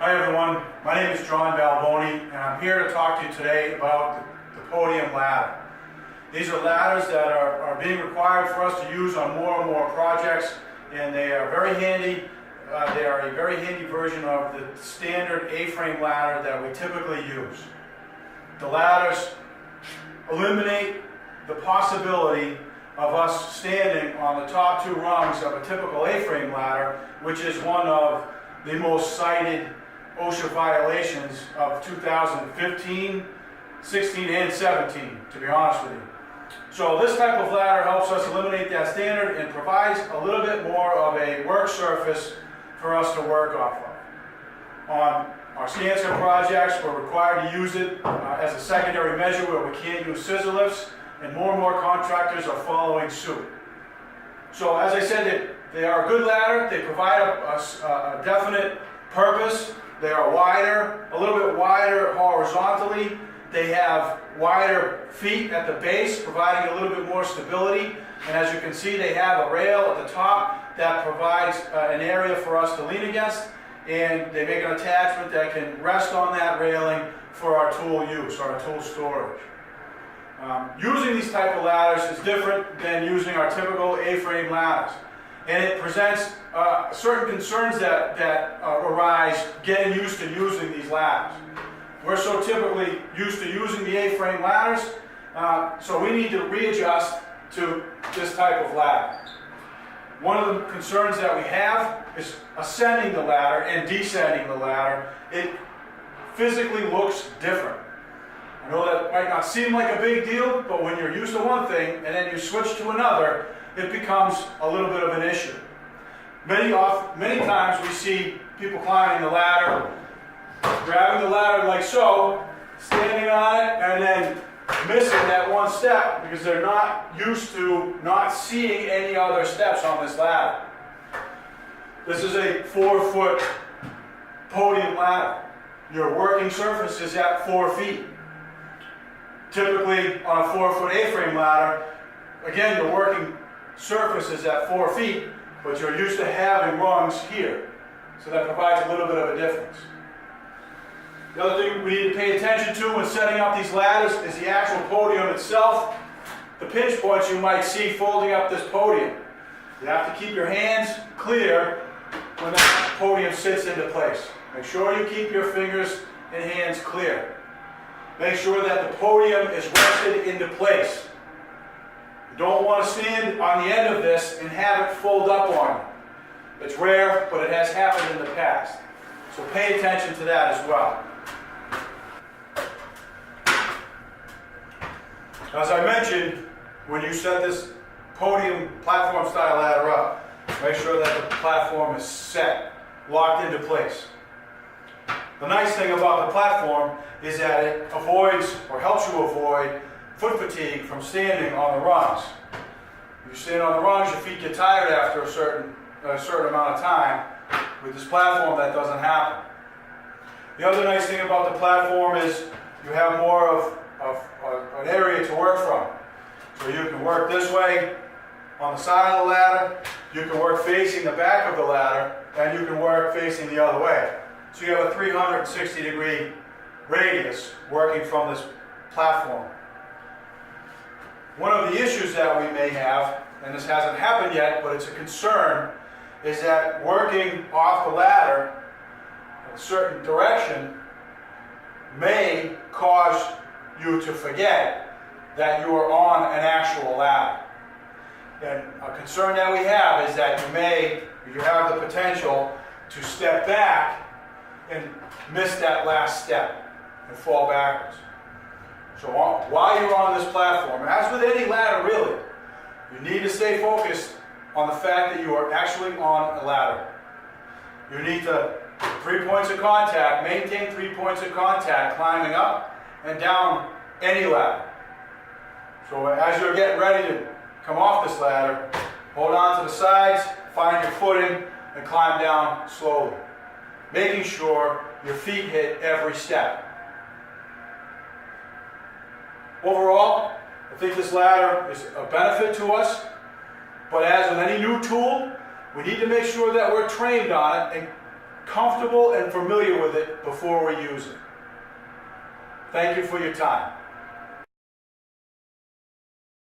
Hi everyone, my name is John Balboni and I'm here to talk to you today about the Podium ladder. These are ladders that are being required for us to use on more and more projects, and they are very handy. They are a very handy version of the standard A-frame ladder that we typically use. The ladders eliminate the possibility of us standing on the top two rungs of a typical A-frame ladder, which is one of the most cited OSHA violations of 2015, 16, and 17, to be honest with you. So this type of ladder helps us eliminate that standard and provides a little bit more of a work surface for us to work off of. On our Skanska projects, we're required to use it as a secondary measure where we can't use scissor lifts, and more contractors are following suit. So as I said, they are a good ladder. They provide a definite purpose. They are wider, a little bit wider horizontally. They have wider feet at the base, providing a little bit more stability. And as you can see, they have a rail at the top that provides an area for us to lean against. And they make an attachment that can rest on that railing for our tool use, our tool storage. Using these type of ladders is different than using our typical A-frame ladders. And it presents certain concerns that arise getting used to using these ladders. We're so typically used to using the A-frame ladders, so we need to readjust to this type of ladder. One of the concerns that we have is ascending the ladder and descending the ladder. It physically looks different. I know that might not seem like a big deal, but when you're used to one thing and then you switch to another, it becomes a little bit of an issue. Many times we see people climbing the ladder, grabbing the ladder like so, standing on it, and then missing that one step because they're not used to not seeing any other steps on this ladder. This is a 4-foot podium ladder. Your working surface is at 4 feet. Typically on a 4-foot A-frame ladder, again, your working surface is at 4 feet, but you're used to having rungs here. So that provides a little bit of a difference. The other thing we need to pay attention to when setting up these ladders is the actual podium itself. The pinch points you might see folding up this podium. You have to keep your hands clear when that podium sits into place. Make sure you keep your fingers and hands clear. Make sure that the podium is rested into place. You don't want to stand on the end of this and have it fold up on you. It's rare, but it has happened in the past. So pay attention to that as well. As I mentioned, when you set this podium platform style ladder up, make sure that the platform is set, locked into place. The nice thing about the platform is that it avoids or helps you avoid foot fatigue from standing on the rungs. If you stand on the rungs, your feet get tired after a certain amount of time. With this platform, that doesn't happen. The other nice thing about the platform is you have more of an area to work from. So you can work this way on the side of the ladder, you can work facing the back of the ladder, and you can work facing the other way. So you have a 360-degree radius working from this platform. One of the issues that we may have, and this hasn't happened yet, but it's a concern, is that working off the ladder in a certain direction may cause you to forget that you are on an actual ladder. And a concern that we have is that you have the potential to step back and miss that last step and fall backwards. So while you're on this platform, as with any ladder really, you need to stay focused on the fact that you are actually on a ladder. You need to 3 points of contact, maintain 3 points of contact climbing up and down any ladder. So as you're getting ready to come off this ladder, hold on to the sides, find your footing, and climb down slowly, making sure your feet hit every step. Overall, I think this ladder is a benefit to us, but as with any new tool, we need to make sure that we're trained on it and comfortable and familiar with it before we use it. Thank you for your time.